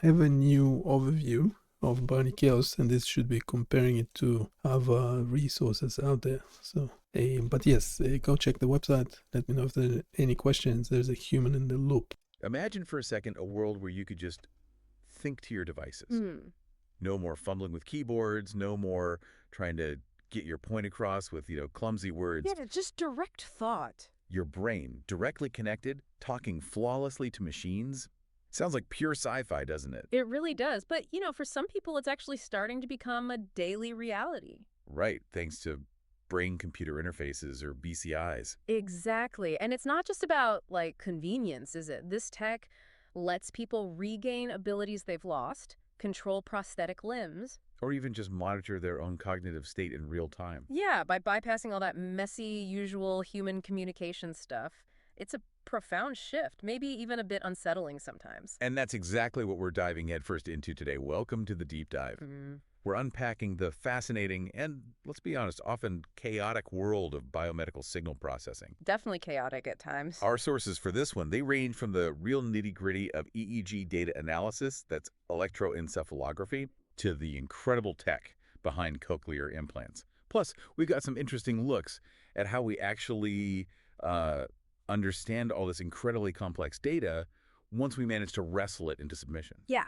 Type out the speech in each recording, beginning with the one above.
have a new overview of Bionic Chaos, and this should be comparing it to other resources out there. So, but yes, go check the website. Let me know if there are any questions. There's a human in the loop. Imagine for a second a world where you could just think to your devices. No more fumbling with keyboards, no more trying to get your point across with, clumsy words. Yeah, just direct thought. Your brain directly connected, talking flawlessly to machines. Sounds like pure sci-fi, doesn't it? It really does. But, for some people, it's actually starting to become a daily reality. Right, thanks to brain-computer interfaces, or BCIs. Exactly. And it's not just about, convenience, is it? This tech lets people regain abilities they've lost, control prosthetic limbs. Or even just monitor their own cognitive state in real time. Yeah, by bypassing all that messy, usual human communication stuff. It's a profound shift, maybe even a bit unsettling sometimes. And that's exactly what we're diving headfirst into today. Welcome to the deep dive. We're unpacking the fascinating and, let's be honest, often chaotic world of biomedical signal processing. Definitely chaotic at times. Our sources for this one, they range from the real nitty-gritty of EEG data analysis, that's electroencephalography, to the incredible tech behind cochlear implants. Plus, we've got some interesting looks at how we actually understand all this incredibly complex data once we manage to wrestle it into submission. Yeah.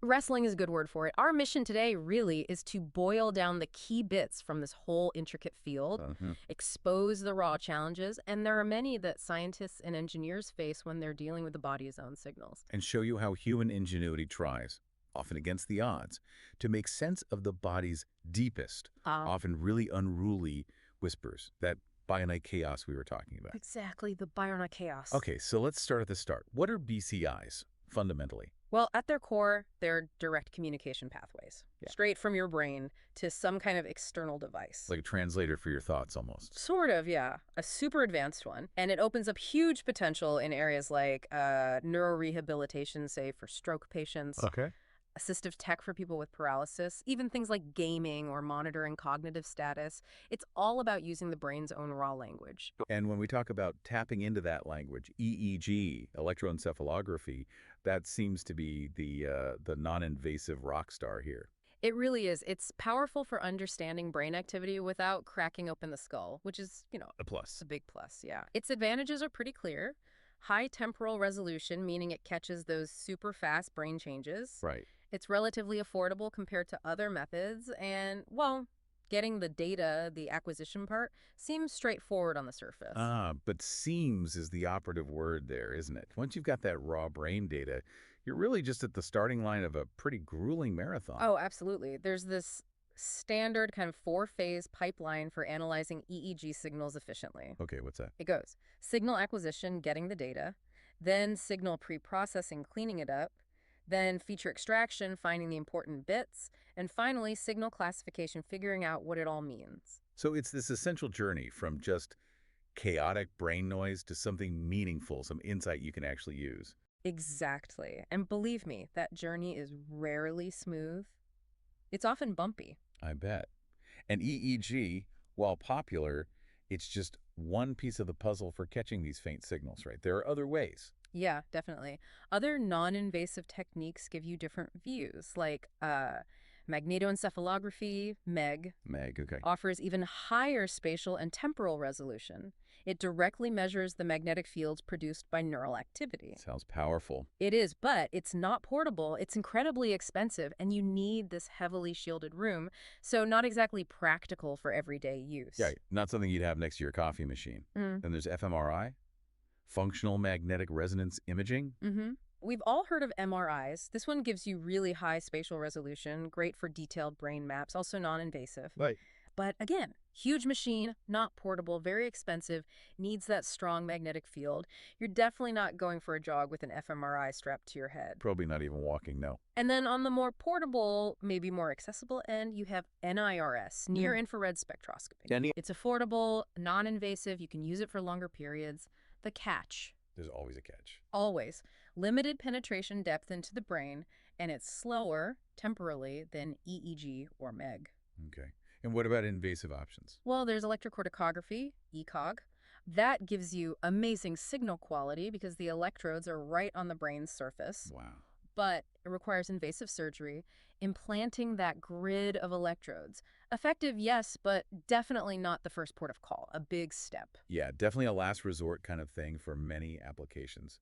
Wrestling is a good word for it. Our mission today really is to boil down the key bits from this whole intricate field, expose the raw challenges, and there are many that scientists and engineers face when they're dealing with the body's own signals. And show you how human ingenuity tries, often against the odds, to make sense of the body's deepest, often really unruly whispers, that Bionic Chaos we were talking about. Exactly, the Bionic Chaos. Okay, so let's start at the start. What are BCIs, fundamentally? Well, at their core, they're direct communication pathways, straight from your brain to some kind of external device. Like a translator for your thoughts, almost. Sort of, yeah. A super advanced one. And it opens up huge potential in areas like neurorehabilitation, say, for stroke patients. Okay. Assistive tech for people with paralysis, even things like gaming or monitoring cognitive status. It's all about using the brain's own raw language. And when we talk about tapping into that language, EEG, electroencephalography, that seems to be the non-invasive rock star here. It really is. It's powerful for understanding brain activity without cracking open the skull, which is, a plus. a big plus, yeah. Its advantages are pretty clear. High temporal resolution, meaning it catches those super fast brain changes. Right. It's relatively affordable compared to other methods, and, well, getting the data, the acquisition part, seems straightforward on the surface. But seems is the operative word there, isn't it? Once you've got that raw brain data, you're really just at the starting line of a pretty grueling marathon. Oh, absolutely. There's this standard kind of 4-phase pipeline for analyzing EEG signals efficiently. Okay, what's that? It goes signal acquisition, getting the data, then signal pre-processing, cleaning it up, then feature extraction, finding the important bits, and finally signal classification, figuring out what it all means. So it's this essential journey from just chaotic brain noise to something meaningful, some insight you can actually use. Exactly. And believe me, that journey is rarely smooth. It's often bumpy. I bet. And EEG, while popular, it's just one piece of the puzzle for catching these faint signals, right? There are other ways. Yeah, definitely. Other non-invasive techniques give you different views, like magnetoencephalography, MEG, Okay. offers even higher spatial and temporal resolution. It directly measures the magnetic fields produced by neural activity. Sounds powerful. It is, but it's not portable. It's incredibly expensive, and you need this heavily shielded room, so not exactly practical for everyday use. Yeah, not something you'd have next to your coffee machine. Then there's fMRI, functional magnetic resonance imaging. We've all heard of MRIs. This one gives you really high spatial resolution, great for detailed brain maps, also non-invasive. Right. But again, huge machine, not portable, very expensive, needs that strong magnetic field. You're definitely not going for a jog with an fMRI strapped to your head. Probably not even walking, no. And then on the more portable, maybe more accessible end, you have NIRS, near-infrared spectroscopy. It's affordable, non-invasive, you can use it for longer periods. The catch. There's always a catch. Always. Limited penetration depth into the brain, and it's slower, temporally, than EEG or MEG. Okay. And what about invasive options? Well, there's electrocorticography, ECoG. That gives you amazing signal quality because the electrodes are right on the brain's surface. Wow. but it requires invasive surgery, implanting that grid of electrodes. Effective, yes, but definitely not the first port of call. A big step. Yeah, definitely a last resort kind of thing for many applications.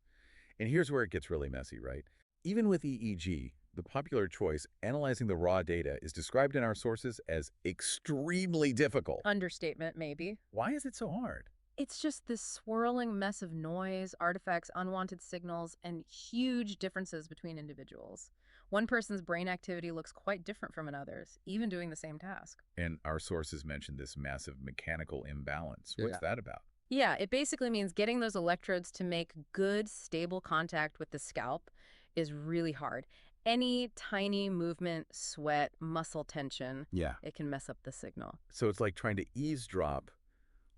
And here's where it gets really messy, right? Even with EEG, the popular choice, analyzing the raw data is described in our sources as extremely difficult. Understatement, maybe. Why is it so hard? It's just this swirling mess of noise, artifacts, unwanted signals, and huge differences between individuals. One person's brain activity looks quite different from another's, even doing the same task. And our sources mentioned this massive mechanical imbalance. What's that about? Yeah, it basically means getting those electrodes to make good, stable contact with the scalp is really hard. Any tiny movement, sweat, muscle tension, Yeah. it can mess up the signal. So it's like trying to eavesdrop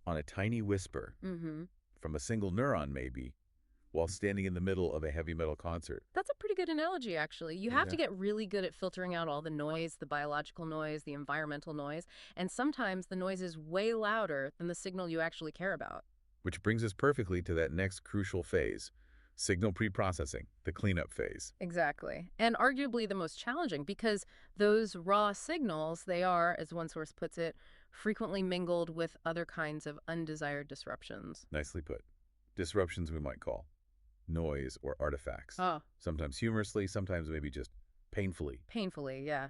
on a tiny whisper from a single neuron, maybe, while standing in the middle of a heavy metal concert. That's a pretty good analogy, actually. You have to get really good at filtering out all the noise, the biological noise, the environmental noise, and sometimes the noise is way louder than the signal you actually care about. Which brings us perfectly to that next crucial phase, signal preprocessing, the cleanup phase. Exactly. And arguably the most challenging because those raw signals, they are, as one source puts it, frequently mingled with other kinds of undesired disruptions. Nicely put. Disruptions we might call noise or artifacts. Oh. Sometimes humorously, sometimes maybe just painfully. Painfully, yeah.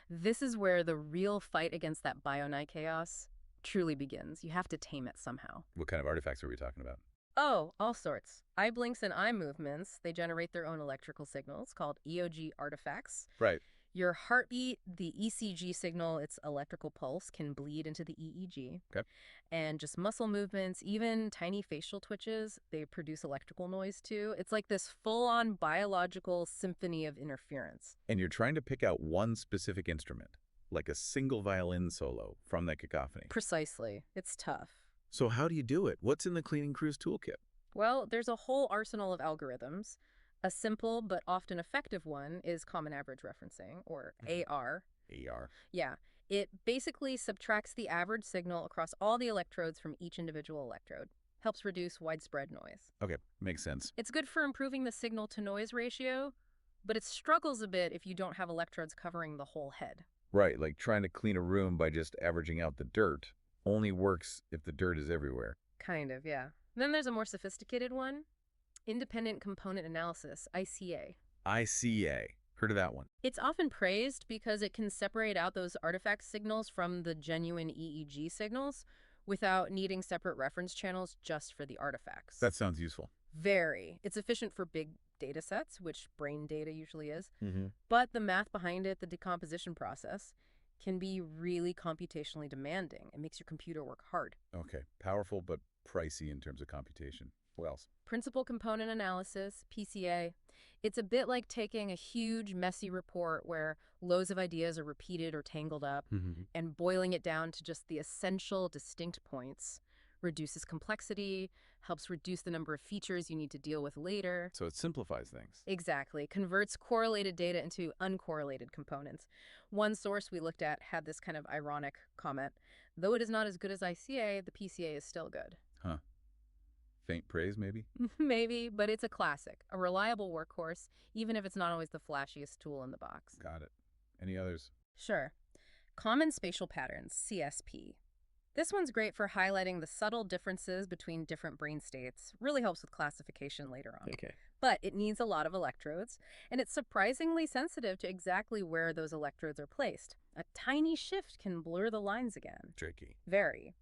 This is where the real fight against that Bionic Chaos truly begins. You have to tame it somehow. What kind of artifacts are we talking about? Oh, all sorts. Eye blinks and eye movements, they generate their own electrical signals called ECoG artifacts. Right. Your heartbeat, the ECG signal, its electrical pulse, can bleed into the EEG. Okay. And just muscle movements, even tiny facial twitches, they produce electrical noise too. It's like this full-on biological symphony of interference. And you're trying to pick out one specific instrument, like a single violin solo from that cacophony. Precisely. It's tough. So how do you do it? What's in the cleaning crew's toolkit? Well, there's a whole arsenal of algorithms. A simple but often effective one is common average referencing, or AR. AR. Yeah. It basically subtracts the average signal across all the electrodes from each individual electrode. Helps reduce widespread noise. Okay, makes sense. It's good for improving the signal-to-noise ratio, but it struggles a bit if you don't have electrodes covering the whole head. Right, like trying to clean a room by just averaging out the dirt only works if the dirt is everywhere. Kind of, yeah. Then there's a more sophisticated one. Independent Component Analysis, ICA. ICA. Heard of that one? It's often praised because it can separate out those artifact signals from the genuine EEG signals without needing separate reference channels just for the artifacts. That sounds useful. Very. It's efficient for big data sets, which brain data usually is. But the math behind it, the decomposition process, can be really computationally demanding. It makes your computer work hard. Okay, powerful but pricey in terms of computation. What else? Principal Component Analysis, PCA. It's a bit like taking a huge, messy report where loads of ideas are repeated or tangled up and boiling it down to just the essential, distinct points. Reduces complexity, helps reduce the number of features you need to deal with later. So it simplifies things. Exactly. Converts correlated data into uncorrelated components. One source we looked at had this kind of ironic comment. Though it is not as good as ICA, the PCA is still good. Huh. Faint praise, maybe? Maybe, but it's a classic, a reliable workhorse, even if it's not always the flashiest tool in the box. Got it. Any others? Sure. Common Spatial Patterns, CSP. This one's great for highlighting the subtle differences between different brain states. Really helps with classification later on. Okay. But it needs a lot of electrodes, and it's surprisingly sensitive to exactly where those electrodes are placed. A tiny shift can blur the lines again. Tricky. Very.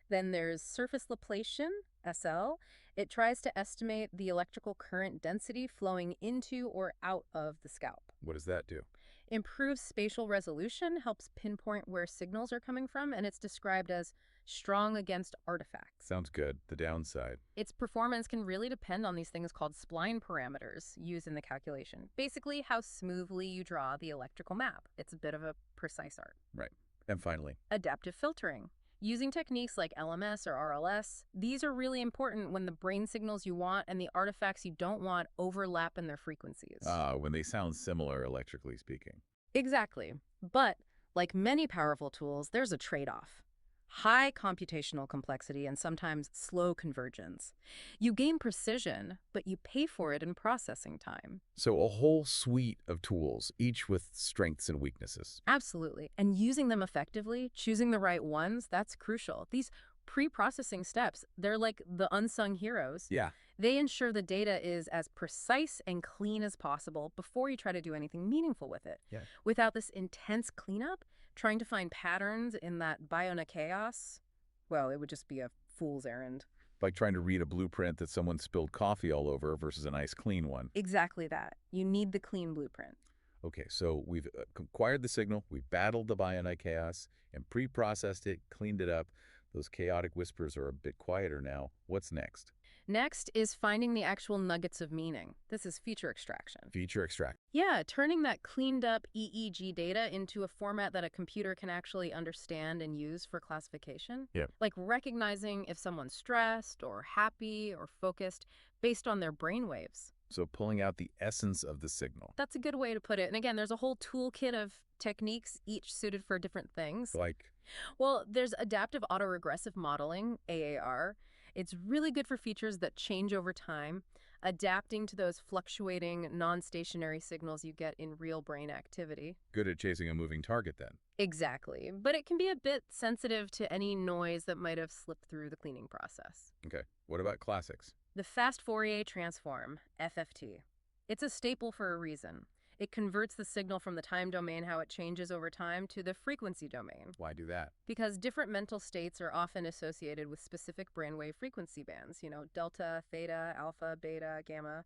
Then there's surface laplation, SL. It tries to estimate the electrical current density flowing into or out of the scalp. What does that do? Improves spatial resolution, helps pinpoint where signals are coming from, and it's described as strong against artifacts. Sounds good. The downside. Its performance can really depend on these things called spline parameters used in the calculation. Basically, how smoothly you draw the electrical map. It's a bit of a precise art. Right. And finally, Adaptive filtering. Using techniques like LMS or RLS, these are really important when the brain signals you want and the artifacts you don't want overlap in their frequencies. when they sound similar, electrically speaking. Exactly. But, like many powerful tools, there's a trade-off. high computational complexity and sometimes slow convergence. You gain precision, but you pay for it in processing time. So a whole suite of tools, each with strengths and weaknesses. Absolutely. And using them effectively, choosing the right ones, that's crucial. These pre-processing steps, they're like the unsung heroes. Yeah. They ensure the data is as precise and clean as possible before you try to do anything meaningful with it. Yeah. Without this intense cleanup, trying to find patterns in that Bionic Chaos, well, it would just be a fool's errand. Like trying to read a blueprint that someone spilled coffee all over versus a nice clean one. Exactly that. You need the clean blueprint. Okay, so we've acquired the signal, we've battled the Bionic Chaos, and pre-processed it, cleaned it up. Those chaotic whispers are a bit quieter now. What's next? Next is finding the actual nuggets of meaning. This is feature extraction. Feature extract. Yeah, turning that cleaned up EEG data into a format that a computer can actually understand and use for classification. Yeah. Like recognizing if someone's stressed or happy or focused based on their brainwaves. So pulling out the essence of the signal. That's a good way to put it. And again, there's a whole toolkit of techniques, each suited for different things. Like? Well, there's adaptive autoregressive modeling, AAR. It's really good for features that change over time, adapting to those fluctuating, non-stationary signals you get in real brain activity. Good at chasing a moving target then. Exactly. But it can be a bit sensitive to any noise that might have slipped through the cleaning process. Okay, what about classics? The fast Fourier transform, FFT. It's a staple for a reason. It converts the signal from the time domain, how it changes over time, to the frequency domain. Why do that? Because different mental states are often associated with specific brainwave frequency bands, delta, theta, alpha, beta, gamma.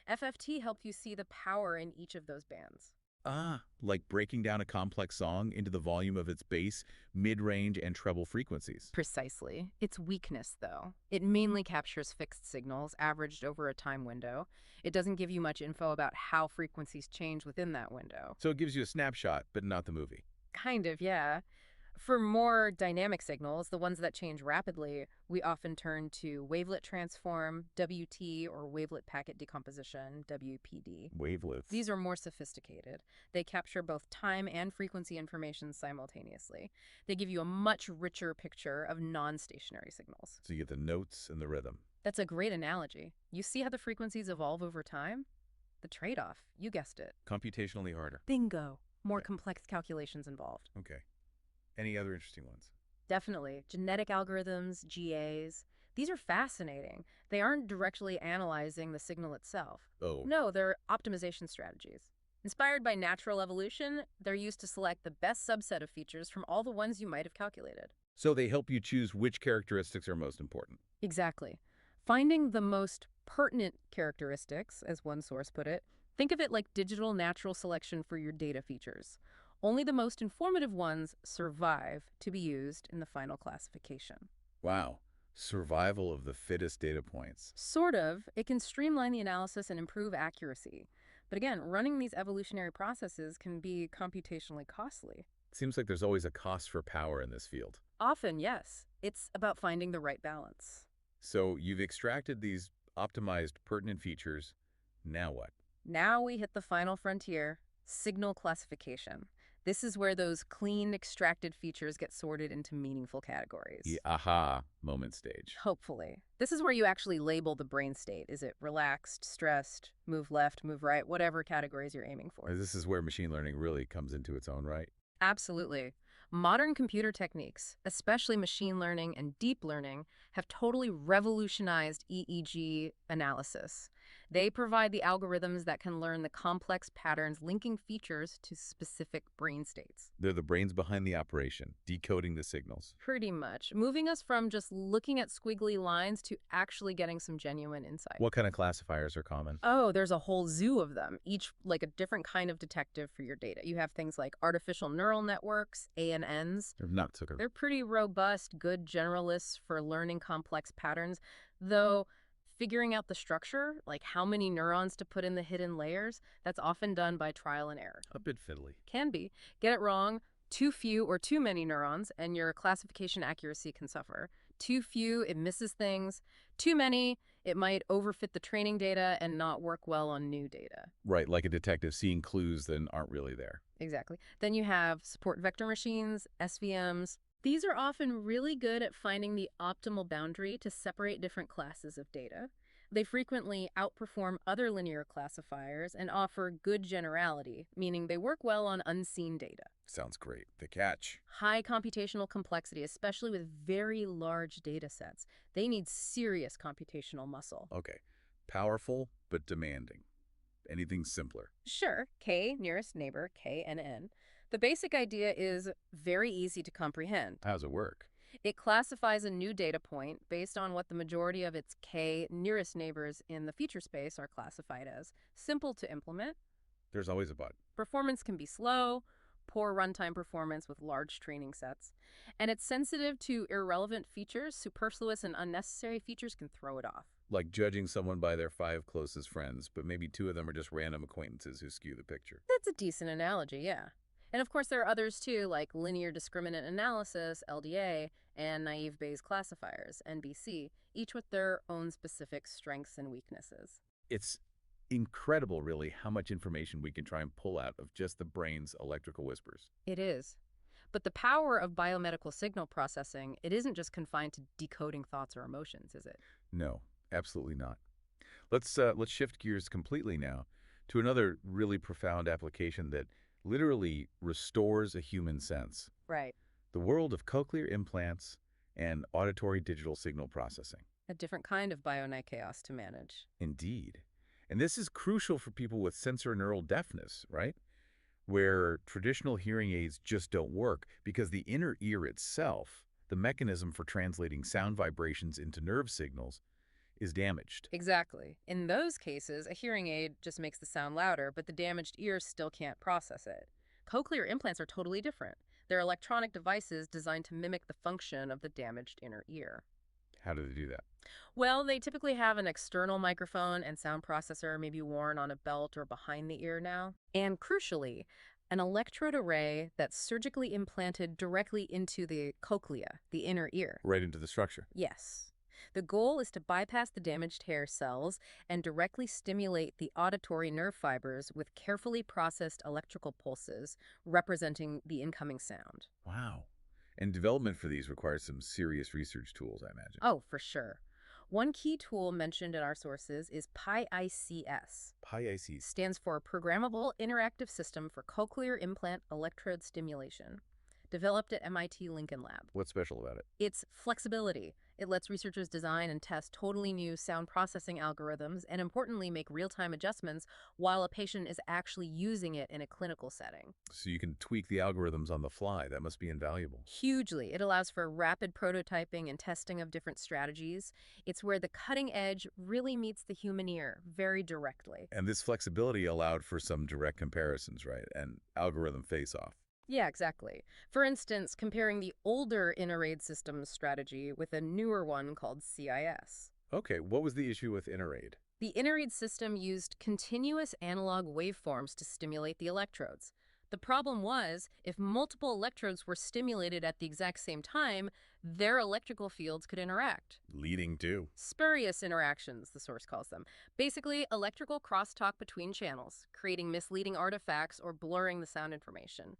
FFT helps you see the power in each of those bands. Ah, like breaking down a complex song into the volume of its bass, mid-range, and treble frequencies. Precisely. Its weakness, though. It mainly captures fixed signals, averaged over a time window. It doesn't give you much info about how frequencies change within that window. So it gives you a snapshot, but not the movie. Kind of, yeah. For more dynamic signals, the ones that change rapidly, we often turn to wavelet transform, WT, or wavelet packet decomposition, WPD. Wavelets. These are more sophisticated. They capture both time and frequency information simultaneously. They give you a much richer picture of non-stationary signals. So you get the notes and the rhythm. That's a great analogy. You see how the frequencies evolve over time? The trade-off, you guessed it. Computationally harder. Bingo. More Okay. complex calculations involved. Okay. Any other interesting ones? Definitely. Genetic algorithms, GAs. These are fascinating. They aren't directly analyzing the signal itself. Oh. No, they're optimization strategies. Inspired by natural evolution, they're used to select the best subset of features from all the ones you might have calculated. So they help you choose which characteristics are most important. Exactly. Finding the most pertinent characteristics, as one source put it, think of it like digital natural selection for your data features. Only the most informative ones survive to be used in the final classification. Wow. Survival of the fittest data points. Sort of. It can streamline the analysis and improve accuracy. But again, running these evolutionary processes can be computationally costly. Seems like there's always a cost for power in this field. Often, yes. It's about finding the right balance. So you've extracted these optimized pertinent features. Now what? Now we hit the final frontier, signal classification. This is where those clean, extracted features get sorted into meaningful categories. The aha moment stage. Hopefully. This is where you actually label the brain state. Is it relaxed, stressed, move left, move right, whatever categories you're aiming for? This is where machine learning really comes into its own right. Absolutely. Modern computer techniques, especially machine learning and deep learning, have totally revolutionized EEG analysis. They provide the algorithms that can learn the complex patterns linking features to specific brain states. They're the brains behind the operation, decoding the signals. Pretty much, moving us from just looking at squiggly lines to actually getting some genuine insight. What kind of classifiers are common? Oh, there's a whole zoo of them, each like a different kind of detective for your data. You have things like artificial neural networks, ANNs. They're not so good. They're pretty robust, good generalists for learning complex patterns, though figuring out the structure, like how many neurons to put in the hidden layers, that's often done by trial and error. A bit fiddly. Can be. Get it wrong, too few or too many neurons, and your classification accuracy can suffer. Too few, it misses things. Too many, it might overfit the training data and not work well on new data. Right, like a detective seeing clues that aren't really there. Exactly. Then you have support vector machines, SVMs. These are often really good at finding the optimal boundary to separate different classes of data. They frequently outperform other linear classifiers and offer good generality, meaning they work well on unseen data. Sounds great. The catch. High computational complexity, especially with very large data sets. They need serious computational muscle. Okay. Powerful, but demanding. Anything simpler? Sure, K, nearest neighbor, KNN. The basic idea is very easy to comprehend. How does it work? It classifies a new data point based on what the majority of its K nearest neighbors in the feature space are classified as. Simple to implement. There's always a but. Performance can be slow, poor runtime performance with large training sets. And it's sensitive to irrelevant features. Superfluous and unnecessary features can throw it off. Like judging someone by their 5 closest friends, but maybe 2 of them are just random acquaintances who skew the picture. That's a decent analogy, yeah. And of course, there are others too, like linear discriminant analysis, LDA, and naive Bayes classifiers, NBC, each with their own specific strengths and weaknesses. It's incredible, really, how much information we can try and pull out of just the brain's electrical whispers. It is. But the power of biomedical signal processing, it isn't just confined to decoding thoughts or emotions, is it? No, absolutely not. Let's shift gears completely now to another really profound application that literally restores a human sense. Right. The world of cochlear implants and auditory digital signal processing. A different kind of Bionic Chaos to manage. Indeed. And this is crucial for people with sensorineural deafness, right? Where traditional hearing aids just don't work because the inner ear itself, the mechanism for translating sound vibrations into nerve signals, is damaged. Exactly. In those cases, a hearing aid just makes the sound louder, but the damaged ear still can't process it. Cochlear implants are totally different. They're electronic devices designed to mimic the function of the damaged inner ear. How do they do that? Well, they typically have an external microphone and sound processor, maybe worn on a belt or behind the ear now. And crucially, an electrode array that's surgically implanted directly into the cochlea, the inner ear. Right into the structure. Yes. The goal is to bypass the damaged hair cells and directly stimulate the auditory nerve fibers with carefully processed electrical pulses representing the incoming sound. Wow. And development for these requires some serious research tools, I imagine. Oh, for sure. One key tool mentioned in our sources is PIICS. PIICs. Stands for Programmable Interactive System for Cochlear Implant Electrode Stimulation. Developed at MIT Lincoln Lab. What's special about it? It's flexibility. It lets researchers design and test totally new sound processing algorithms and, importantly, make real-time adjustments while a patient is actually using it in a clinical setting. So you can tweak the algorithms on the fly. That must be invaluable. Hugely. It allows for rapid prototyping and testing of different strategies. It's where the cutting edge really meets the human ear very directly. And this flexibility allowed for some direct comparisons, right? And algorithm face-off. Yeah, exactly. For instance, comparing the older Ineraid systems strategy with a newer one called CIS. Okay, what was the issue with Ineraid? The Ineraid system used continuous analog waveforms to stimulate the electrodes. The problem was, if multiple electrodes were stimulated at the exact same time, their electrical fields could interact. Leading to? Spurious interactions, the source calls them. Basically, electrical crosstalk between channels, creating misleading artifacts or blurring the sound information.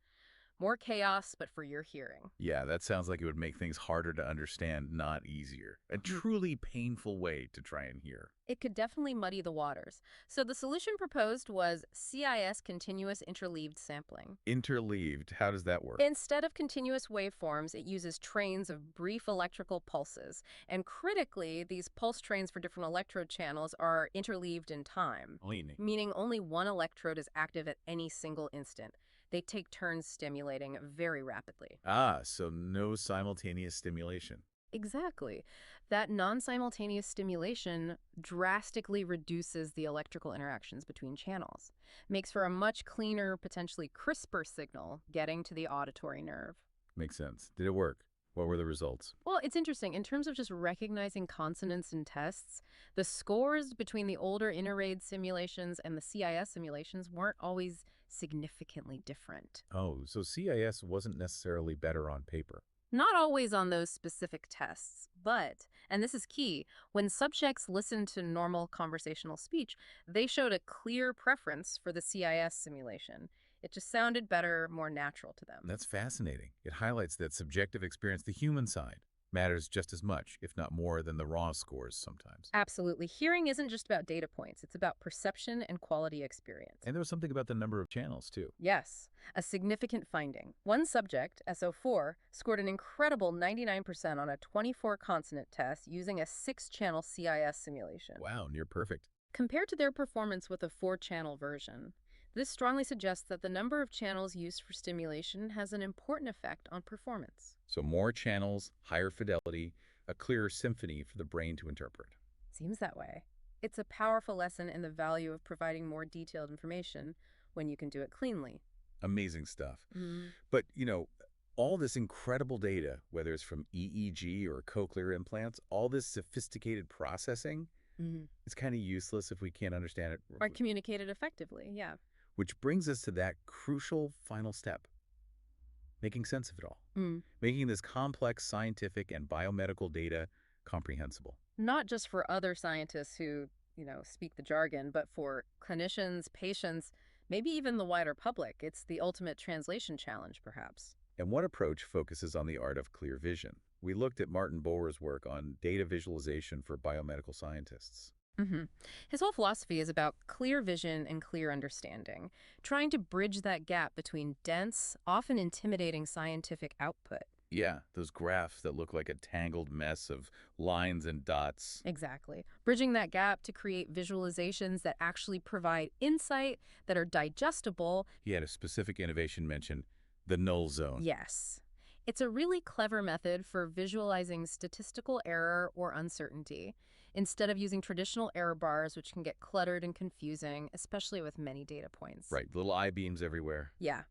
More chaos, but for your hearing. Yeah, that sounds like it would make things harder to understand, not easier. A truly painful way to try and hear. It could definitely muddy the waters. So the solution proposed was CIS continuous interleaved sampling. Interleaved, how does that work? Instead of continuous waveforms, it uses trains of brief electrical pulses. And critically, these pulse trains for different electrode channels are interleaved in time, meaning only one electrode is active at any single instant. They take turns stimulating very rapidly. Ah, so no simultaneous stimulation. Exactly. That non-simultaneous stimulation drastically reduces the electrical interactions between channels. Makes for a much cleaner, potentially crisper signal getting to the auditory nerve. Makes sense. Did it work? What were the results? Well, it's interesting. In terms of just recognizing consonants in tests, the scores between the older Ineraid simulations and the CIS simulations weren't always significantly different. Oh, so CIS wasn't necessarily better on paper. Not always on those specific tests, but, and this is key, when subjects listened to normal conversational speech, they showed a clear preference for the CIS simulation. It just sounded better, more natural to them. That's fascinating. It highlights that subjective experience, the human side, matters just as much, if not more, than the raw scores sometimes. Absolutely. Hearing isn't just about data points. It's about perception and quality experience. And there was something about the number of channels, too. Yes, a significant finding. One subject, SO4, scored an incredible 99% on a 24-consonant test using a 6-channel CIS simulation. Wow, near perfect. Compared to their performance with a 4-channel version, this strongly suggests that the number of channels used for stimulation has an important effect on performance. So more channels, higher fidelity, a clearer symphony for the brain to interpret. Seems that way. It's a powerful lesson in the value of providing more detailed information when you can do it cleanly. Amazing stuff. Mm. But, all this incredible data, whether it's from EEG or cochlear implants, all this sophisticated processing, it's kind of useless if we can't understand it. Or communicate it effectively, yeah. Which brings us to that crucial final step, making sense of it all, making this complex scientific and biomedical data comprehensible. Not just for other scientists who, speak the jargon, but for clinicians, patients, maybe even the wider public. It's the ultimate translation challenge, perhaps. And one approach focuses on the art of clear vision. We looked at Martin Bohr's work on data visualization for biomedical scientists. His whole philosophy is about clear vision and clear understanding, trying to bridge that gap between dense, often intimidating scientific output. Yeah, those graphs that look like a tangled mess of lines and dots. Exactly. Bridging that gap to create visualizations that actually provide insight, that are digestible. He had a specific innovation mentioned, the Null zone. Yes. It's a really clever method for visualizing statistical error or uncertainty, instead of using traditional error bars, which can get cluttered and confusing, especially with many data points. Right, little I-beams everywhere. Yeah.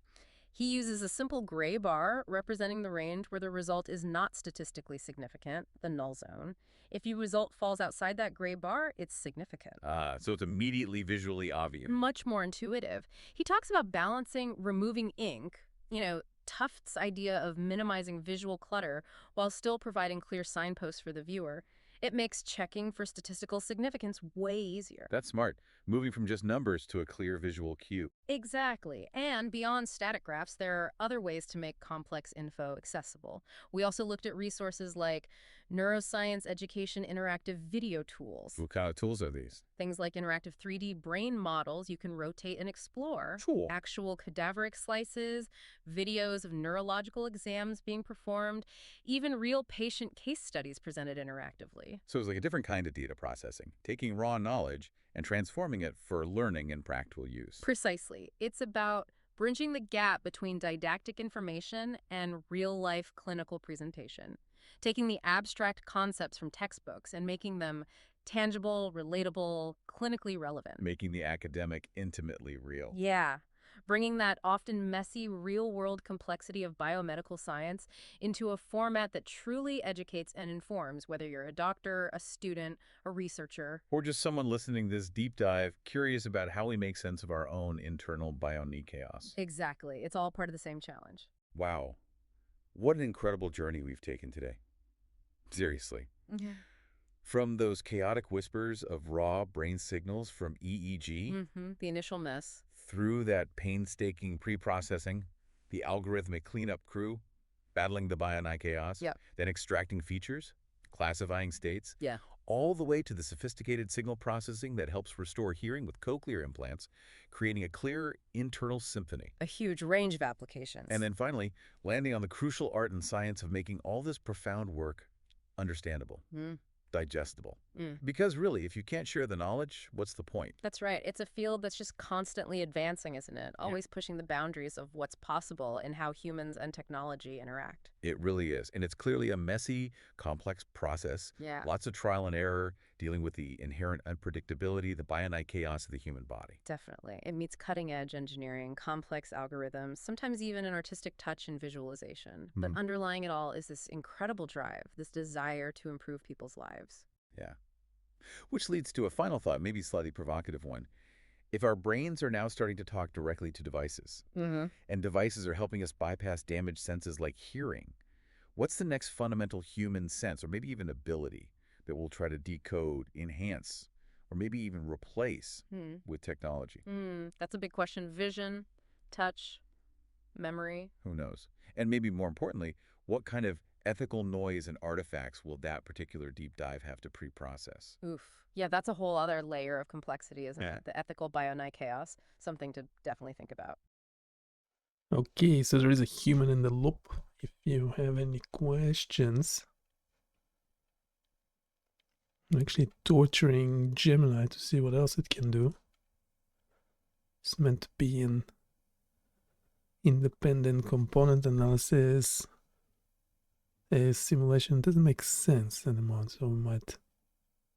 He uses a simple gray bar representing the range where the result is not statistically significant, the null zone. If your result falls outside that gray bar, it's significant. So it's immediately visually obvious. Much more intuitive. He talks about balancing removing ink, Tufts' idea of minimizing visual clutter while still providing clear signposts for the viewer. It makes checking for statistical significance way easier. That's smart, moving from just numbers to a clear visual cue. Exactly. And beyond static graphs, there are other ways to make complex info accessible. We also looked at resources like Neuroscience education interactive video tools. What kind of tools are these? Things like interactive 3D brain models you can rotate and explore. Cool. Actual cadaveric slices, videos of neurological exams being performed, even real patient case studies presented interactively. So it's like a different kind of data processing, taking raw knowledge and transforming it for learning and practical use. Precisely. It's about bridging the gap between didactic information and real-life clinical presentation, taking the abstract concepts from textbooks and making them tangible, relatable, clinically relevant. Making the academic intimately real. Yeah. Bringing that often messy, real-world complexity of biomedical science into a format that truly educates and informs, whether you're a doctor, a student, a researcher. Or just someone listening to this deep dive, curious about how we make sense of our own internal Bionic Chaos. Exactly. It's all part of the same challenge. Wow. What an incredible journey we've taken today. Seriously. From those chaotic whispers of raw brain signals from EEG, the initial mess, through that painstaking pre-processing, the algorithmic cleanup crew, battling the Bionic Chaos, then extracting features, classifying states, all the way to the sophisticated signal processing that helps restore hearing with cochlear implants, creating a clear internal symphony. a huge range of applications. And then finally, landing on the crucial art and science of making all this profound work understandable, digestible. Because really, if you can't share the knowledge, what's the point? That's right. It's a field that's just constantly advancing, isn't it? Always pushing the boundaries of what's possible and how humans and technology interact. It really is. And it's clearly a messy, complex process. Yeah. Lots of trial and error, dealing with the inherent unpredictability, the Bionic chaos of the human body. Definitely. It meets cutting-edge engineering, complex algorithms, sometimes even an artistic touch and visualization. But underlying it all is this incredible drive, this desire to improve people's lives. Yeah. Which leads to a final thought, maybe slightly provocative one. If our brains are now starting to talk directly to devices, and devices are helping us bypass damaged senses like hearing, what's the next fundamental human sense, or maybe even ability, that we'll try to decode, enhance, or maybe even replace with technology? That's a big question. Vision, touch, memory? Who knows? And maybe more importantly, what kind of ethical noise and artifacts will that particular deep dive have to pre-process? Oof. Yeah, that's a whole other layer of complexity, isn't Yeah. it? The ethical Bionic Chaos. Something to definitely think about. Okay, so there is a human in the loop. If you have any questions, I'm actually torturing Gemini to see what else it can do. It's meant to be an independent component analysis. A simulation doesn't make sense anymore, so we might